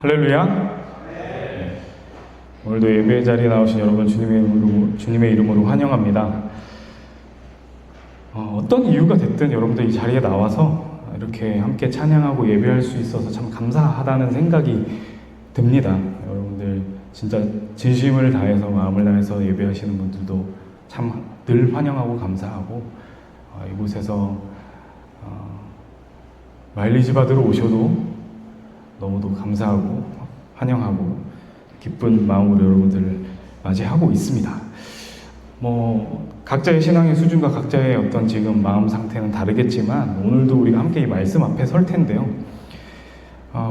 할렐루야. 네. 오늘도 예배 자리에 나오신 여러분 주님의 이름으로 환영합니다. 어떤 이유가 됐든 여러분들 이 자리에 나와서 이렇게 함께 찬양하고 예배할 수 있어서 참 감사하다는 생각이 듭니다. 여러분들 진짜 진심을 다해서 마음을 다해서 예배하시는 분들도 참 늘 환영하고 감사하고 이곳에서 마일리지 받으러 오셔도 너무도 감사하고 환영하고 기쁜 마음으로 여러분들을 맞이하고 있습니다. 각자의 신앙의 수준과 각자의 어떤 지금 마음 상태는 다르겠지만 오늘도 우리가 함께 이 말씀 앞에 설 텐데요.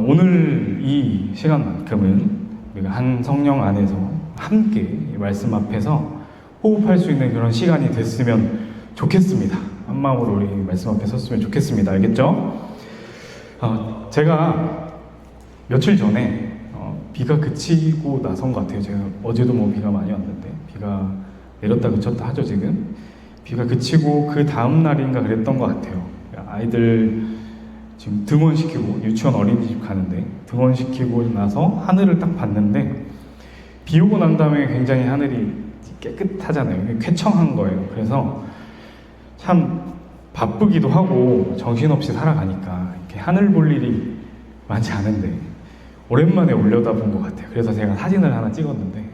오늘 이 시간만큼은 우리가 한 성령 안에서 함께 이 말씀 앞에서 호흡할 수 있는 그런 시간이 됐으면 좋겠습니다. 한 마음으로 우리 말씀 앞에 섰으면 좋겠습니다. 알겠죠? 제가 며칠 전에 비가 그치고 나선 것 같아요. 제가 어제도 비가 많이 왔는데 비가 내렸다 그쳤다 하죠. 지금 비가 그치고 그 다음 날인가 그랬던 것 같아요. 아이들 지금 등원시키고 유치원 어린이집 가는데 등원시키고 나서 하늘을 딱 봤는데 비 오고 난 다음에 굉장히 하늘이 깨끗하잖아요. 쾌청한 거예요. 그래서 참 바쁘기도 하고 정신없이 살아가니까 이렇게 하늘 볼 일이 많지 않은데 오랜만에 올려다본 것 같아요. 그래서 제가 사진을 하나 찍었는데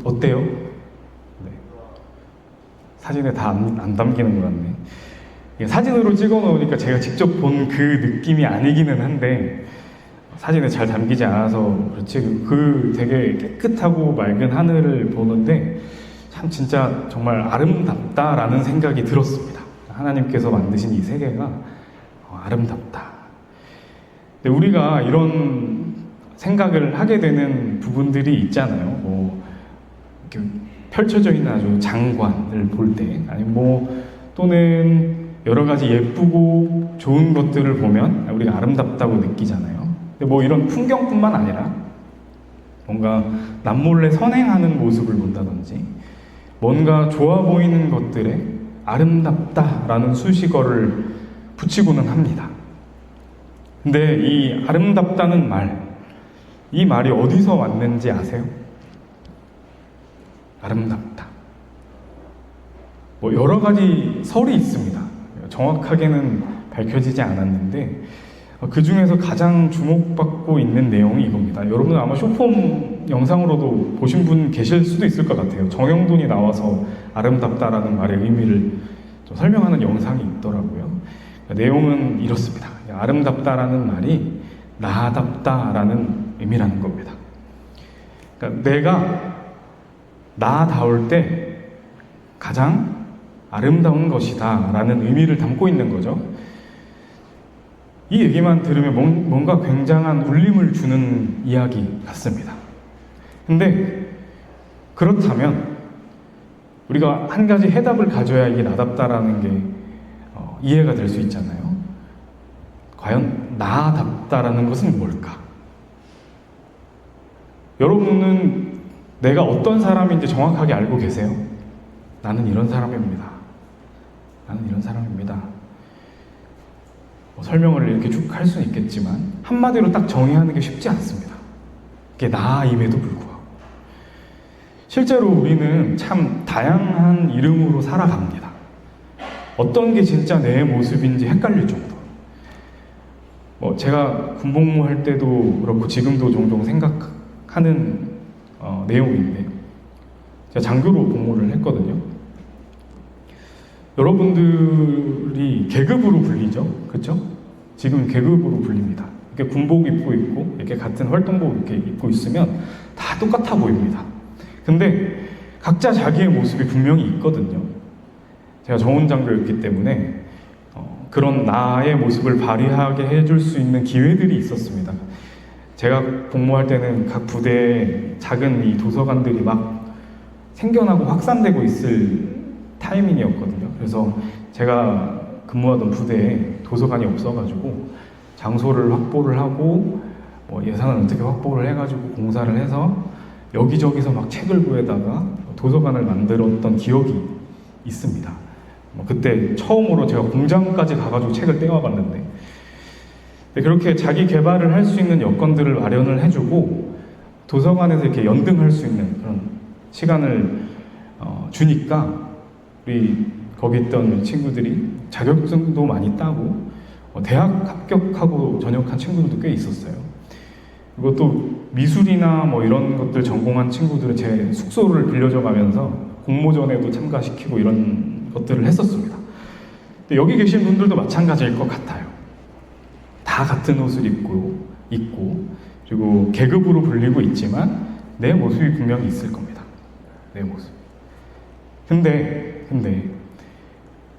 어때요? 네. 사진에 다 안 담기는 것 같네. 이게 사진으로 찍어 놓으니까 제가 직접 본 그 느낌이 아니기는 한데 사진에 잘 담기지 않아서 그렇지 그 되게 깨끗하고 맑은 하늘을 보는데 참 진짜 정말 아름답다라는 생각이 들었습니다. 하나님께서 만드신 이 세계가 아름답다. 근데 우리가 이런 생각을 하게 되는 부분들이 있잖아요. 이렇게 펼쳐져 있는 아주 장관을 볼 때, 아니면 또는 여러 가지 예쁘고 좋은 것들을 보면 우리가 아름답다고 느끼잖아요. 근데 이런 풍경뿐만 아니라 뭔가 남몰래 선행하는 모습을 본다든지 뭔가 좋아 보이는 것들에 아름답다라는 수식어를 붙이고는 합니다. 근데 이 아름답다는 이 말이 어디서 왔는지 아세요? 아름답다. 여러 가지 설이 있습니다. 정확하게는 밝혀지지 않았는데 그 중에서 가장 주목받고 있는 내용이 이겁니다. 여러분 아마 쇼폼 영상으로도 보신 분 계실 수도 있을 것 같아요. 정영돈이 나와서 아름답다라는 말의 의미를 좀 설명하는 영상이 있더라고요. 내용은 이렇습니다. 아름답다라는 말이 나답다라는 의미라는 겁니다. 그러니까 내가 나다울 때 가장 아름다운 것이다 라는 의미를 담고 있는 거죠. 이 얘기만 들으면 뭔가 굉장한 울림을 주는 이야기 같습니다. 근데 그렇다면 우리가 한 가지 해답을 가져야 이게 나답다라는 게 이해가 될 수 있잖아요. 과연 나답다라는 것은 뭘까? 여러분은 내가 어떤 사람인지 정확하게 알고 계세요? 나는 이런 사람입니다. 나는 이런 사람입니다. 설명을 이렇게 쭉 할 수는 있겠지만 한마디로 딱 정의하는 게 쉽지 않습니다. 그게 나임에도 불구하고 실제로 우리는 참 다양한 이름으로 살아갑니다. 어떤 게 진짜 내 모습인지 헷갈릴 정도. 제가 군복무 할 때도 그렇고 지금도 종종 생각하는 내용인데 제가 장교로 복무를 했거든요. 여러분들이 계급으로 불리죠, 그렇죠? 지금 계급으로 불립니다. 이렇게 군복 입고 있고 이렇게 같은 활동복 이렇게 입고 있으면 다 똑같아 보입니다. 근데 각자 자기의 모습이 분명히 있거든요. 제가 정훈 장교였기 때문에 그런 나의 모습을 발휘하게 해줄 수 있는 기회들이 있었습니다. 제가 복무할 때는 각 부대에 작은 이 도서관들이 막 생겨나고 확산되고 있을 타이밍이었거든요. 그래서 제가 근무하던 부대에 도서관이 없어가지고 장소를 확보를 하고 예산을 어떻게 확보를 해가지고 공사를 해서 여기저기서 막 책을 구해다가 도서관을 만들었던 기억이 있습니다. 그때 처음으로 제가 공장까지 가가지고 책을 떼와봤는데, 그렇게 자기 개발을 할 수 있는 여건들을 마련을 해주고 도서관에서 이렇게 연등할 수 있는 그런 시간을 주니까 우리 거기 있던 친구들이 자격증도 많이 따고 대학 합격하고 전역한 친구들도 꽤 있었어요. 그리고 또 미술이나 이런 것들 전공한 친구들은 제 숙소를 빌려줘 가면서 공모전에도 참가시키고 이런 것들을 했었습니다. 근데 여기 계신 분들도 마찬가지일 것 같아요. 다 같은 옷을 입고 그리고 계급으로 불리고 있지만 내 모습이 분명히 있을 겁니다. 내 모습. 근데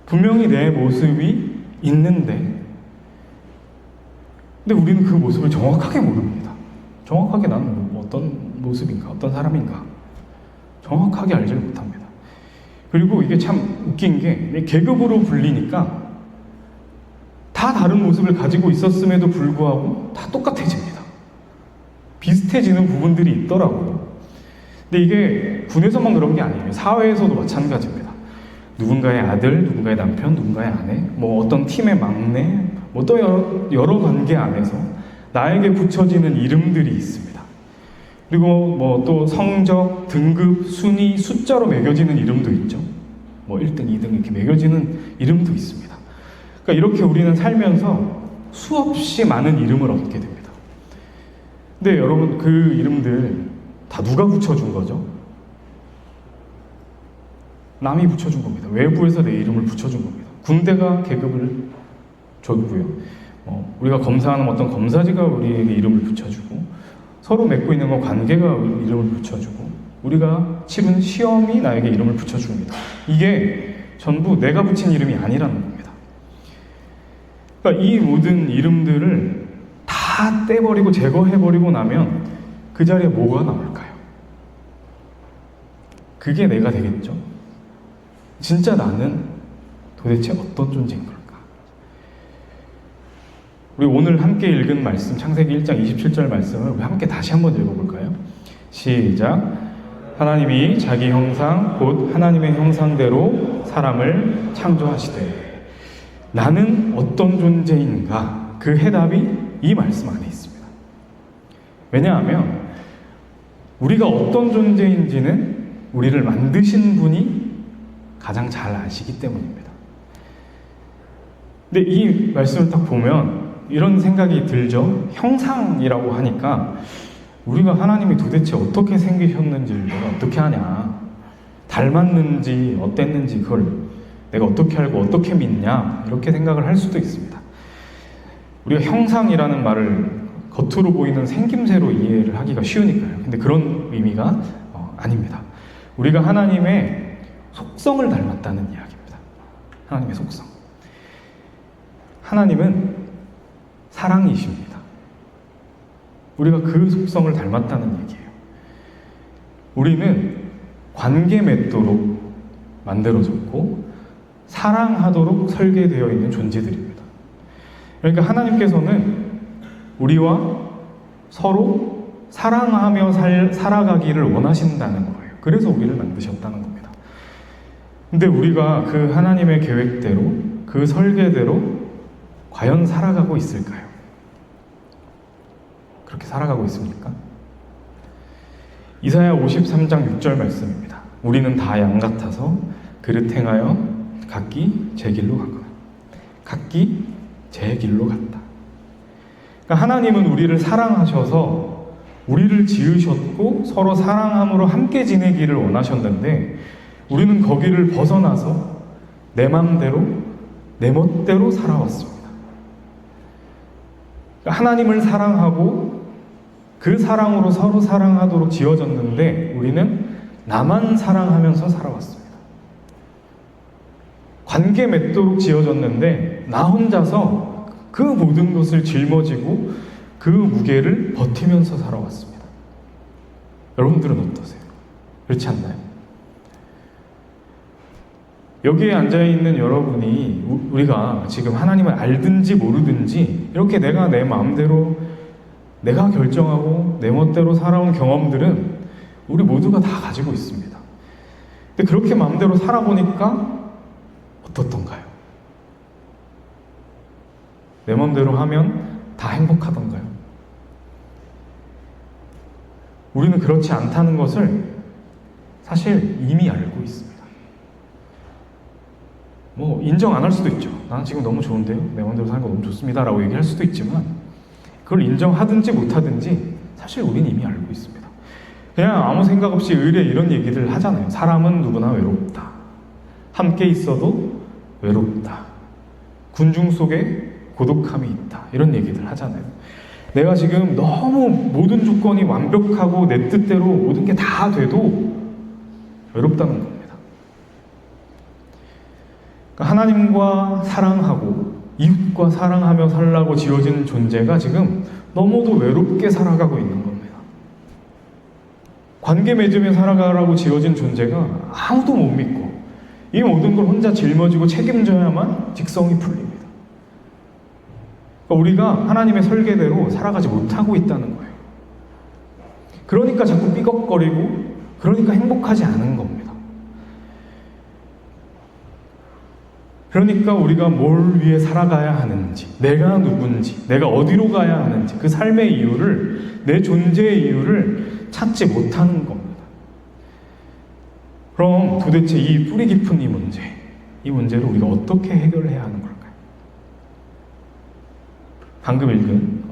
분명히 내 모습이 있는데 근데 우리는 그 모습을 정확하게 모릅니다. 정확하게 나는 어떤 모습인가, 어떤 사람인가 정확하게 알지를 못합니다. 그리고 이게 참 웃긴 게 계급으로 불리니까 다 다른 모습을 가지고 있었음에도 불구하고 다 똑같아집니다. 비슷해지는 부분들이 있더라고요. 근데 이게 군에서만 그런 게 아니에요. 사회에서도 마찬가지입니다. 누군가의 아들, 누군가의 남편, 누군가의 아내, 어떤 팀의 막내, 또 여러 관계 안에서 나에게 붙여지는 이름들이 있습니다. 그리고 또 성적, 등급, 순위, 숫자로 매겨지는 이름도 있죠. 1등, 2등 이렇게 매겨지는 이름도 있습니다. 그러니까 이렇게 우리는 살면서 수없이 많은 이름을 얻게 됩니다. 근데 여러분, 그 이름들 다 누가 붙여준 거죠? 남이 붙여준 겁니다. 외부에서 내 이름을 붙여준 겁니다. 군대가 계급을 줬고요. 우리가 검사하는 어떤 검사지가 우리에게 이름을 붙여주고, 서로 맺고 있는 건 관계가 이름을 붙여주고, 우리가 치른 시험이 나에게 이름을 붙여줍니다. 이게 전부 내가 붙인 이름이 아니라는 겁니다. 그러니까 이 모든 이름들을 다 떼버리고 제거해버리고 나면 그 자리에 뭐가 남을까요? 그게 내가 되겠죠? 진짜 나는 도대체 어떤 존재인 걸까? 우리 오늘 함께 읽은 말씀, 창세기 1장 27절 말씀을 우리 함께 다시 한번 읽어볼까요? 시작. 하나님이 자기 형상 곧 하나님의 형상대로 사람을 창조하시되 나는 어떤 존재인가? 그 해답이 이 말씀 안에 있습니다. 왜냐하면 우리가 어떤 존재인지는 우리를 만드신 분이 가장 잘 아시기 때문입니다. 근데 이 말씀을 딱 보면 이런 생각이 들죠. 형상이라고 하니까 우리가 하나님이 도대체 어떻게 생기셨는지를 내가 어떻게 하냐, 닮았는지 어땠는지 그걸 내가 어떻게 알고 어떻게 믿냐, 이렇게 생각을 할 수도 있습니다. 우리가 형상이라는 말을 겉으로 보이는 생김새로 이해를 하기가 쉬우니까요. 근데 그런 의미가 아닙니다. 우리가 하나님의 속성을 닮았다는 이야기입니다. 하나님의 속성. 하나님은 사랑이십니다. 우리가 그 속성을 닮았다는 얘기예요. 우리는 관계 맺도록 만들어졌고 사랑하도록 설계되어 있는 존재들입니다. 그러니까 하나님께서는 우리와 서로 사랑하며 살아가기를 원하신다는 거예요. 그래서 우리를 만드셨다는 겁니다. 근데 우리가 그 하나님의 계획대로, 그 설계대로 과연 살아가고 있을까요? 그렇게 살아가고 있습니까? 이사야 53장 6절 말씀입니다. 우리는 다 양 같아서 그릇 행하여 각기 제 길로 가거나 각기 제 길로 갔다. 그러니까 하나님은 우리를 사랑하셔서 우리를 지으셨고 서로 사랑함으로 함께 지내기를 원하셨는데 우리는 거기를 벗어나서 내 마음대로 내 멋대로 살아왔습니다. 그러니까 하나님을 사랑하고 그 사랑으로 서로 사랑하도록 지어졌는데 우리는 나만 사랑하면서 살아왔습니다. 관계 맺도록 지어졌는데 나 혼자서 그 모든 것을 짊어지고 그 무게를 버티면서 살아왔습니다. 여러분들은 어떠세요? 그렇지 않나요? 여기에 앉아있는 여러분이 우리가 지금 하나님을 알든지 모르든지 이렇게 내가 내 마음대로 내가 결정하고 내 멋대로 살아온 경험들은 우리 모두가 다 가지고 있습니다. 근데 그렇게 마음대로 살아보니까 내 맘대로 하면 다 행복하던가요? 우리는 그렇지 않다는 것을 사실 이미 알고 있습니다. 뭐 인정 안 할 수도 있죠. 나는 지금 너무 좋은데요? 내 맘대로 사는 거 너무 좋습니다 라고 얘기할 수도 있지만, 그걸 인정하든지 못하든지 사실 우리는 이미 알고 있습니다. 그냥 아무 생각 없이 의뢰 이런 얘기들 하잖아요. 사람은 누구나 외롭다. 함께 있어도 외롭다. 군중 속에 고독함이 있다. 이런 얘기들 하잖아요. 내가 지금 너무 모든 조건이 완벽하고 내 뜻대로 모든 게 다 돼도 외롭다는 겁니다. 그러니까 하나님과 사랑하고 이웃과 사랑하며 살라고 지어진 존재가 지금 너무도 외롭게 살아가고 있는 겁니다. 관계 맺으며 살아가라고 지어진 존재가 아무도 못 믿고 이 모든 걸 혼자 짊어지고 책임져야만 직성이 풀립니다. 그러니까 우리가 하나님의 설계대로 살아가지 못하고 있다는 거예요. 그러니까 자꾸 삐걱거리고, 그러니까 행복하지 않은 겁니다. 그러니까 우리가 뭘 위해 살아가야 하는지, 내가 누군지, 내가 어디로 가야 하는지, 그 삶의 이유를, 내 존재의 이유를 찾지 못하는 겁니다. 그럼 도대체 이 뿌리 깊은 이 문제를 우리가 어떻게 해결해야 하는 걸까요? 방금 읽은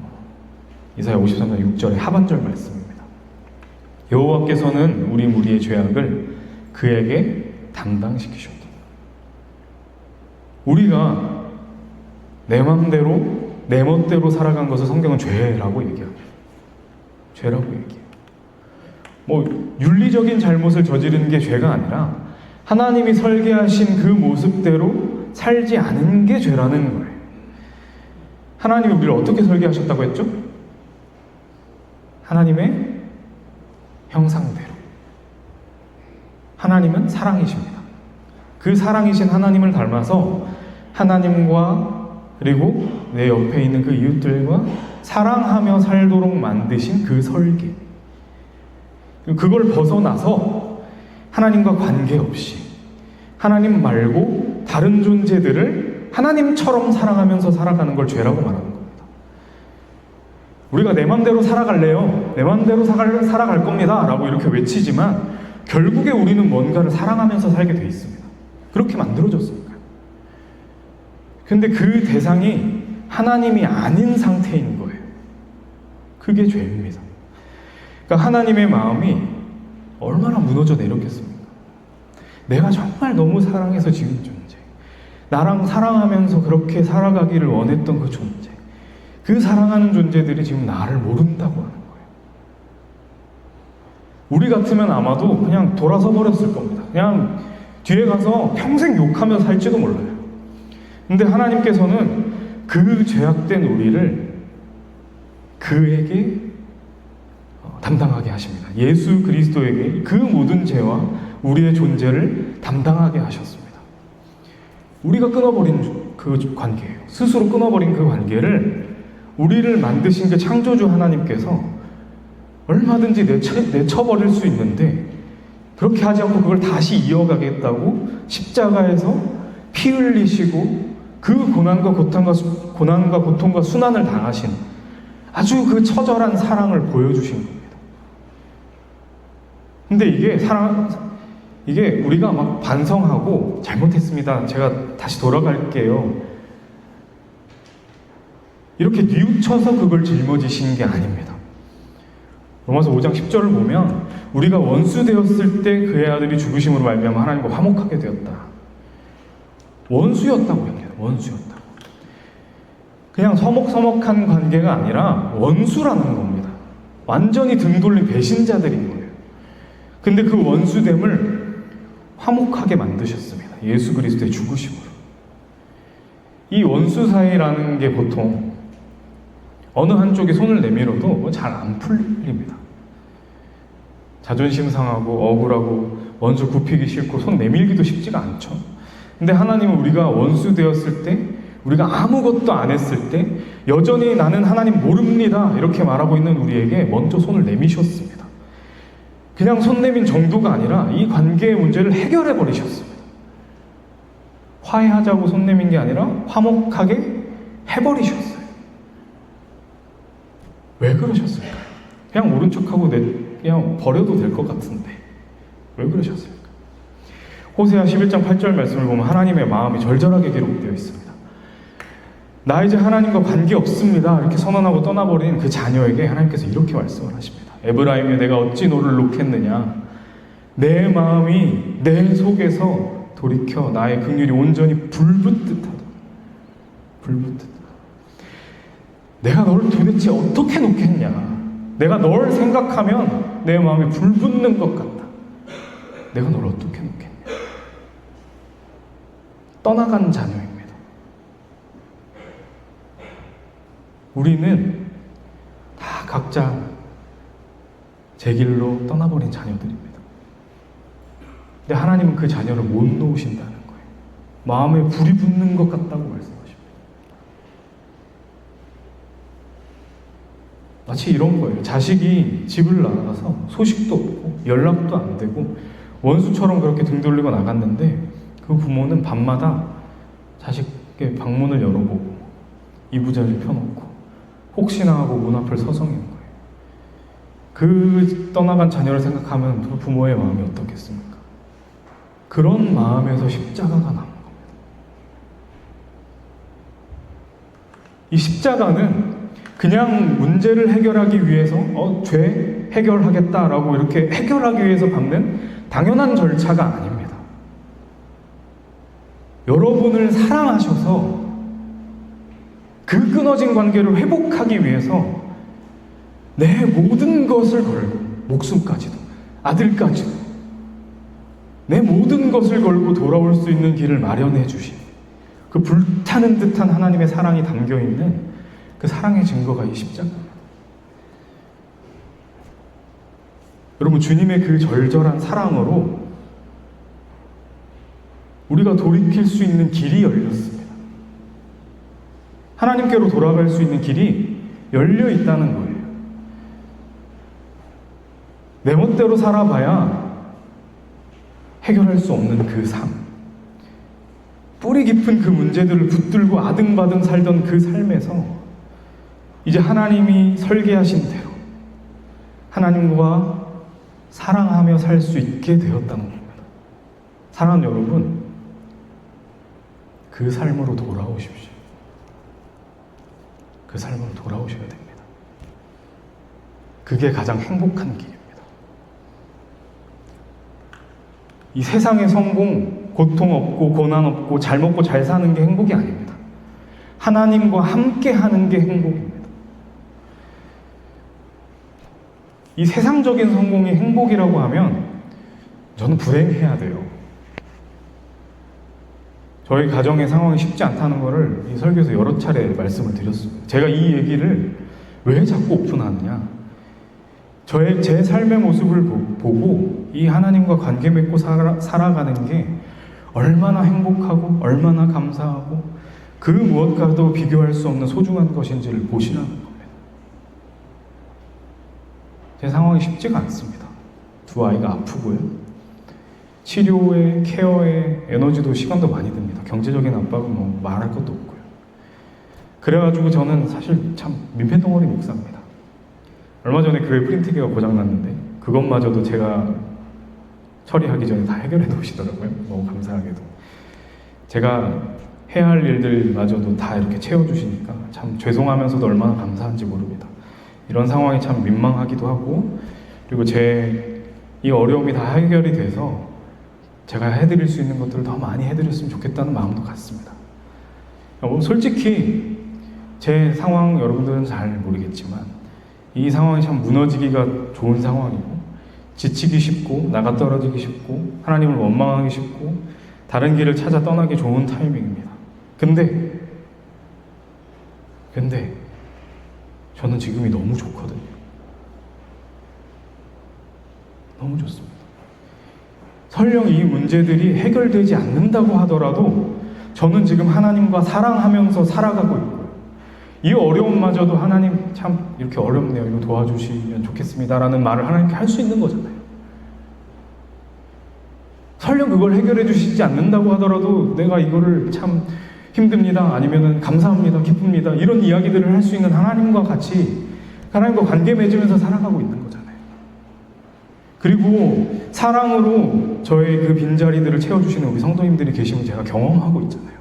이사야 53장 6절의 하반절 말씀입니다. 여호와께서는 우리 무리의 죄악을 그에게 담당시키셨다. 우리가 내 맘대로 내 멋대로 살아간 것을 성경은 죄라고 얘기합니다. 죄라고 얘기해요. 뭐 윤리적인 잘못을 저지른 게 죄가 아니라 하나님이 설계하신 그 모습대로 살지 않은 게 죄라는 거예요. 하나님이 우리를 어떻게 설계하셨다고 했죠? 하나님의 형상대로. 하나님은 사랑이십니다. 그 사랑이신 하나님을 닮아서 하나님과 그리고 내 옆에 있는 그 이웃들과 사랑하며 살도록 만드신 그 설계. 그걸 벗어나서 하나님과 관계없이 하나님 말고 다른 존재들을 하나님처럼 사랑하면서 살아가는 걸 죄라고 말하는 겁니다. 우리가 내 맘대로 살아갈래요? 내 맘대로 살아갈 겁니다 라고 이렇게 외치지만 결국에 우리는 뭔가를 사랑하면서 살게 돼 있습니다. 그렇게 만들어졌으니까요. 근데 그 대상이 하나님이 아닌 상태인 거예요. 그게 죄입니다. 그러니까 하나님의 마음이 얼마나 무너져 내렸겠습니까? 내가 정말 너무 사랑해서 지은 존재, 나랑 사랑하면서 그렇게 살아가기를 원했던 그 존재, 그 사랑하는 존재들이 지금 나를 모른다고 하는 거예요. 우리 같으면 아마도 그냥 돌아서 버렸을 겁니다. 그냥 뒤에 가서 평생 욕하며 살지도 몰라요. 근데 하나님께서는 그 죄악된 우리를 그에게 담당하게 하십니다. 예수 그리스도에게 그 모든 죄와 우리의 존재를 담당하게 하셨습니다. 우리가 끊어버린 그 관계예요. 스스로 끊어버린 그 관계를 우리를 만드신 그 창조주 하나님께서 얼마든지 내쳐버릴 수 있는데 그렇게 하지 않고 그걸 다시 이어가겠다고 십자가에서 피 흘리시고 그 고난과 고통과 순환을 당하신 아주 그 처절한 사랑을 보여주신 겁니다. 근데 이게 우리가 막 반성하고 잘못했습니다. 제가 다시 돌아갈게요. 이렇게 뉘우쳐서 그걸 짊어지신 게 아닙니다. 로마서 5장 10절을 보면 우리가 원수 되었을 때 그의 아들이 죽으심으로 말미암아 하나님과 화목하게 되었다. 원수였다고 합니다. 원수였다. 그냥 서먹서먹한 관계가 아니라 원수라는 겁니다. 완전히 등 돌린 배신자들인 거예요. 근데 그 원수됨을 화목하게 만드셨습니다. 예수 그리스도의 죽으심으로. 이 원수 사이라는 게 보통 어느 한쪽이 손을 내밀어도 잘 안 풀립니다. 자존심 상하고 억울하고 원수 굽히기 싫고 손 내밀기도 쉽지가 않죠. 근데 하나님은 우리가 원수 되었을 때, 우리가 아무것도 안 했을 때 여전히 나는 하나님 모릅니다 이렇게 말하고 있는 우리에게 먼저 손을 내미셨습니다. 그냥 손 내민 정도가 아니라 이 관계의 문제를 해결해 버리셨습니다. 화해하자고 손 내민 게 아니라 화목하게 해버리셨어요. 왜 그러셨을까요? 그냥 모른 척하고 그냥 버려도 될 것 같은데 왜 그러셨을까요? 호세아 11장 8절 말씀을 보면 하나님의 마음이 절절하게 기록되어 있습니다. 나 이제 하나님과 관계없습니다 이렇게 선언하고 떠나버린 그 자녀에게 하나님께서 이렇게 말씀을 하십니다. 에브라임이 내가 어찌 너를 놓겠느냐. 내 마음이 내 속에서 돌이켜 나의 긍휼이 온전히 불붙듯하다. 불붙듯하다. 내가 너를 도대체 어떻게 놓겠냐. 내가 널 생각하면 내 마음이 불붙는 것 같다. 내가 널 어떻게 놓겠냐. 떠나간 자녀입니다. 우리는 다 각자 제 길로 떠나버린 자녀들입니다. 근데 하나님은 그 자녀를 못 놓으신다는 거예요. 마음에 불이 붙는 것 같다고 말씀하십니다. 마치 이런 거예요. 자식이 집을 나가서 소식도 없고 연락도 안 되고 원수처럼 그렇게 등 돌리고 나갔는데 그 부모는 밤마다 자식의 방문을 열어보고 이부자를 펴놓고 혹시나 하고 문 앞을 서성이는 거예요. 그 떠나간 자녀를 생각하면 그 부모의 마음이 어떻겠습니까? 그런 마음에서 십자가가 나온 겁니다. 이 십자가는 그냥 문제를 해결하기 위해서 죄 해결하겠다라고 이렇게 해결하기 위해서 밟는 당연한 절차가 아닙니다. 여러분을 사랑하셔서 그 끊어진 관계를 회복하기 위해서 내 모든 것을 걸고 목숨까지도 아들까지도 내 모든 것을 걸고 돌아올 수 있는 길을 마련해 주신 그 불타는 듯한 하나님의 사랑이 담겨있는 그 사랑의 증거가 이 십자가입니다. 여러분, 주님의 그 절절한 사랑으로 우리가 돌이킬 수 있는 길이 열렸습니다. 하나님께로 돌아갈 수 있는 길이 열려 있다는 거예요. 내 멋대로 살아봐야 해결할 수 없는 그 삶, 뿌리 깊은 그 문제들을 붙들고 아등바등 살던 그 삶에서 이제 하나님이 설계하신 대로 하나님과 사랑하며 살 수 있게 되었다는 겁니다. 사랑하는 여러분, 그 삶으로 돌아오십시오. 그 삶으로 돌아오셔야 됩니다. 그게 가장 행복한 길입니다. 이 세상의 성공, 고통 없고 고난 없고 잘 먹고 잘 사는 게 행복이 아닙니다. 하나님과 함께 하는 게 행복입니다. 이 세상적인 성공이 행복이라고 하면 저는 불행해야 돼요. 저희 가정의 상황이 쉽지 않다는 것을 이 설교에서 여러 차례 말씀을 드렸습니다. 제가 이 얘기를 왜 자꾸 오픈하느냐. 제 삶의 모습을 보고 이 하나님과 관계 맺고 살아가는 게 얼마나 행복하고 얼마나 감사하고 그 무엇과도 비교할 수 없는 소중한 것인지를 보시라는 겁니다. 제 상황이 쉽지가 않습니다. 두 아이가 아프고요. 치료에, 케어에 에너지도 시간도 많이 듭니다. 경제적인 압박은 뭐 말할 것도 없고요. 그래가지고 저는 사실 참 민폐덩어리 목사입니다. 얼마 전에 교회 프린트기가 고장났는데 그것마저도 제가 처리하기 전에 다 해결해 놓으시더라고요. 너무 감사하게도. 제가 해야 할 일들마저도 다 이렇게 채워주시니까 참 죄송하면서도 얼마나 감사한지 모릅니다. 이런 상황이 참 민망하기도 하고, 그리고 제 이 어려움이 다 해결이 돼서 제가 해드릴 수 있는 것들을 더 많이 해드렸으면 좋겠다는 마음도 같습니다. 솔직히 제 상황 여러분들은 잘 모르겠지만 이 상황이 참 무너지기가 좋은 상황이고 지치기 쉽고 나가 떨어지기 쉽고 하나님을 원망하기 쉽고 다른 길을 찾아 떠나기 좋은 타이밍입니다. 근데 저는 지금이 너무 좋거든요. 너무 좋습니다. 설령 이 문제들이 해결되지 않는다고 하더라도 저는 지금 하나님과 사랑하면서 살아가고 있고요. 이 어려움마저도 하나님 참 이렇게 어렵네요. 이거 도와주시면 좋겠습니다라는 말을 하나님께 할 수 있는 거잖아요. 설령 그걸 해결해 주시지 않는다고 하더라도 내가 이거를 참 힘듭니다. 아니면은 감사합니다. 기쁩니다. 이런 이야기들을 할 수 있는 하나님과 같이 하나님과 관계 맺으면서 살아가고 있는 거잖아요. 그리고 사랑으로 저의 그 빈자리들을 채워주시는 우리 성도님들이 계시면 제가 경험하고 있잖아요.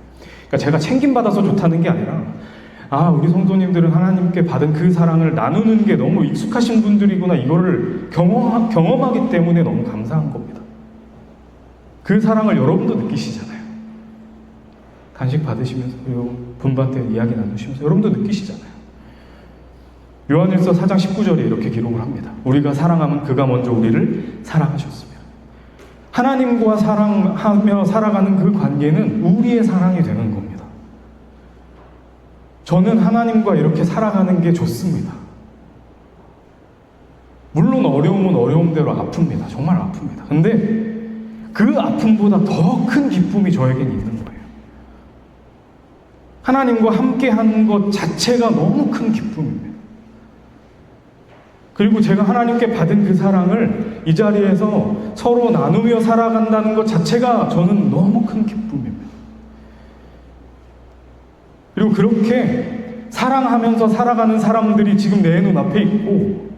그러니까 제가 챙김받아서 좋다는 게 아니라 우리 성도님들은 하나님께 받은 그 사랑을 나누는 게 너무 익숙하신 분들이구나, 이거를 경험하기 때문에 너무 감사한 겁니다. 그 사랑을 여러분도 느끼시잖아요. 간식 받으시면서, 그리고 분반때 이야기 나누시면서 여러분도 느끼시잖아요. 요한일서 4장 19절에 이렇게 기록을 합니다. 우리가 사랑하면 그가 먼저 우리를 사랑하셨습니다. 하나님과 사랑하며 살아가는 그 관계는 우리의 사랑이 되는 겁니다. 저는 하나님과 이렇게 살아가는 게 좋습니다. 물론 어려움은 어려움대로 아픕니다. 정말 아픕니다. 근데 그 아픔보다 더 큰 기쁨이 저에겐 있는 거예요. 하나님과 함께 하는 것 자체가 너무 큰 기쁨입니다. 그리고 제가 하나님께 받은 그 사랑을 이 자리에서 서로 나누며 살아간다는 것 자체가 저는 너무 큰 기쁨입니다. 그리고 그렇게 사랑하면서 살아가는 사람들이 지금 내 눈앞에 있고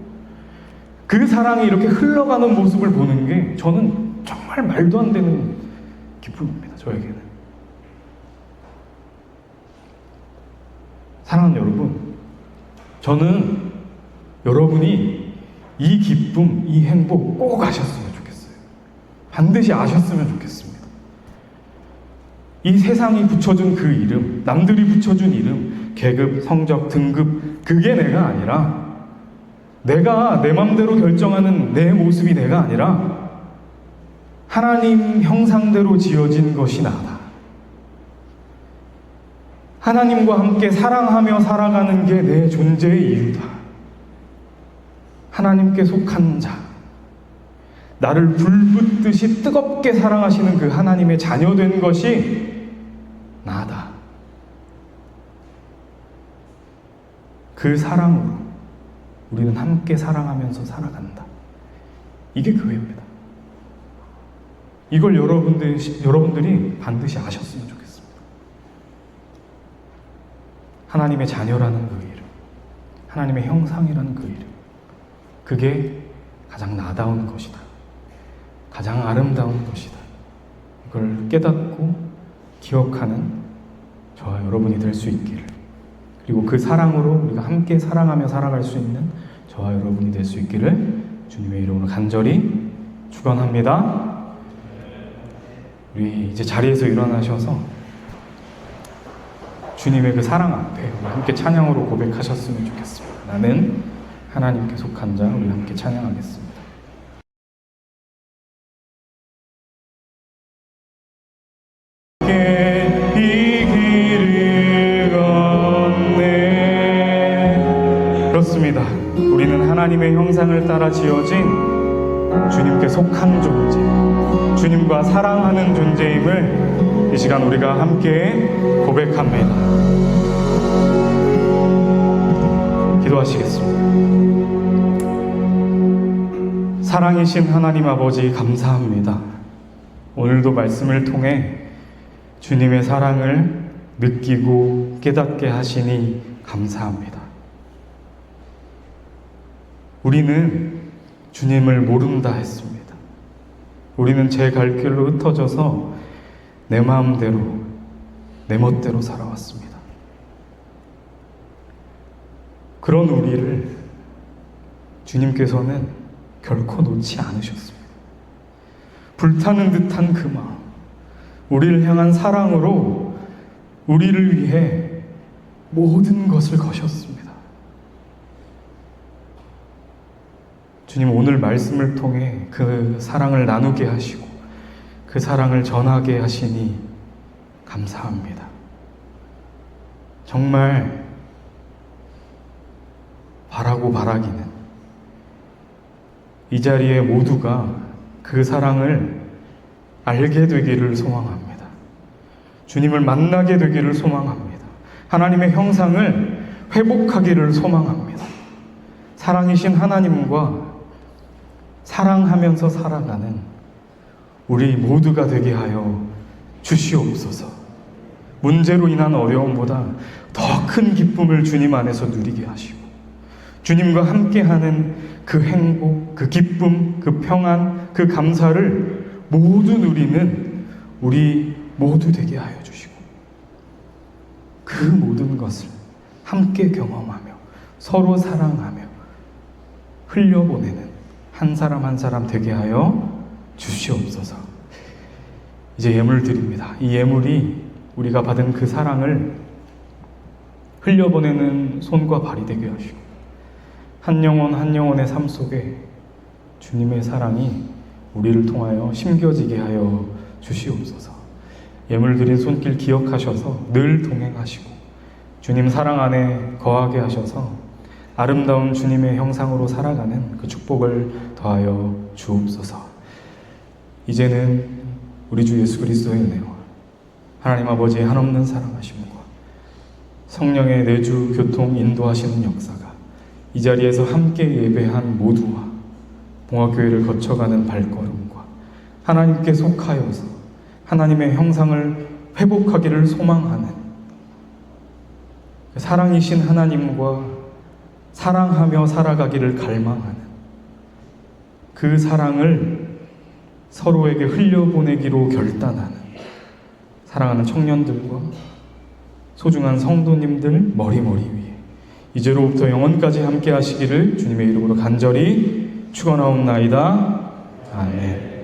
그 사랑이 이렇게 흘러가는 모습을 보는 게 저는 정말 말도 안 되는 기쁨입니다. 저에게는. 사랑하는 여러분, 저는 여러분이 이 기쁨, 이 행복 꼭 아셨으면 좋겠어요. 반드시 아셨으면 좋겠습니다. 이 세상이 붙여준 그 이름, 남들이 붙여준 이름, 계급, 성적, 등급, 그게 내가 아니라, 내가 내 맘대로 결정하는 내 모습이 내가 아니라 하나님 형상대로 지어진 것이 나다. 하나님과 함께 사랑하며 살아가는 게 내 존재의 이유다. 하나님께 속한 자, 나를 불붙듯이 뜨겁게 사랑하시는 그 하나님의 자녀된 것이 나다. 그 사랑으로 우리는 함께 사랑하면서 살아간다. 이게 교회입니다. 이걸 여러분들이 반드시 아셨으면 좋겠습니다. 하나님의 자녀라는 그 이름, 하나님의 형상이라는 그 이름, 그게 가장 나다운 것이다. 가장 아름다운 것이다. 이걸 깨닫고 기억하는 저와 여러분이 될 수 있기를, 그리고 그 사랑으로 우리가 함께 사랑하며 살아갈 수 있는 저와 여러분이 될 수 있기를 주님의 이름으로 간절히 축원합니다. 우리 이제 자리에서 일어나셔서 주님의 그 사랑 앞에 우리 함께 찬양으로 고백하셨으면 좋겠습니다. 나는 하나님께 속한 자, 우리 함께 찬양하겠습니다. 이 길을 걷네. 그렇습니다. 우리는 하나님의 형상을 따라 지어진 주님께 속한 존재, 주님과 사랑하는 존재임을 이 시간 우리가 함께 고백합니다. 기도하시겠습니다. 사랑이신 하나님 아버지, 감사합니다. 오늘도 말씀을 통해 주님의 사랑을 느끼고 깨닫게 하시니 감사합니다. 우리는 주님을 모른다 했습니다. 우리는 제 갈 길로 흩어져서 내 마음대로, 내 멋대로 살아왔습니다. 그런 우리를 주님께서는 결코 놓지 않으셨습니다. 불타는 듯한 그 마음, 우리를 향한 사랑으로 우리를 위해 모든 것을 거셨습니다. 주님, 오늘 말씀을 통해 그 사랑을 나누게 하시고 그 사랑을 전하게 하시니 감사합니다. 정말 바라고 바라기는 이 자리에 모두가 그 사랑을 알게 되기를 소망합니다. 주님을 만나게 되기를 소망합니다. 하나님의 형상을 회복하기를 소망합니다. 사랑이신 하나님과 사랑하면서 살아가는 우리 모두가 되게 하여 주시옵소서. 문제로 인한 어려움보다 더 큰 기쁨을 주님 안에서 누리게 하시고 주님과 함께하는 그 행복, 그 기쁨, 그 평안, 그 감사를 모두 누리는 우리 모두 되게 하여 주시고 그 모든 것을 함께 경험하며 서로 사랑하며 흘려보내는 한 사람 한 사람 되게 하여 주시옵소서. 이제 예물 드립니다. 이 예물이 우리가 받은 그 사랑을 흘려보내는 손과 발이 되게 하시고 한 영혼 한 영혼의 삶 속에 주님의 사랑이 우리를 통하여 심겨지게 하여 주시옵소서. 예물 드린 손길 기억하셔서 늘 동행하시고 주님 사랑 안에 거하게 하셔서 아름다운 주님의 형상으로 살아가는 그 축복을 더하여 주옵소서. 이제는 우리 주 예수 그리스도의 은혜와 하나님 아버지의 한없는 사랑하심과 성령의 내주 교통 인도하시는 역사가 이 자리에서 함께 예배한 모두와 봉화교회를 거쳐가는 발걸음과 하나님께 속하여서 하나님의 형상을 회복하기를 소망하는 사랑이신 하나님과 사랑하며 살아가기를 갈망하는 그 사랑을 서로에게 흘려보내기로 결단하는 사랑하는 청년들과 소중한 성도님들 머리머리 위에 이제로부터 영원까지 함께 하시기를 주님의 이름으로 간절히 축원하옵나이다. 아멘.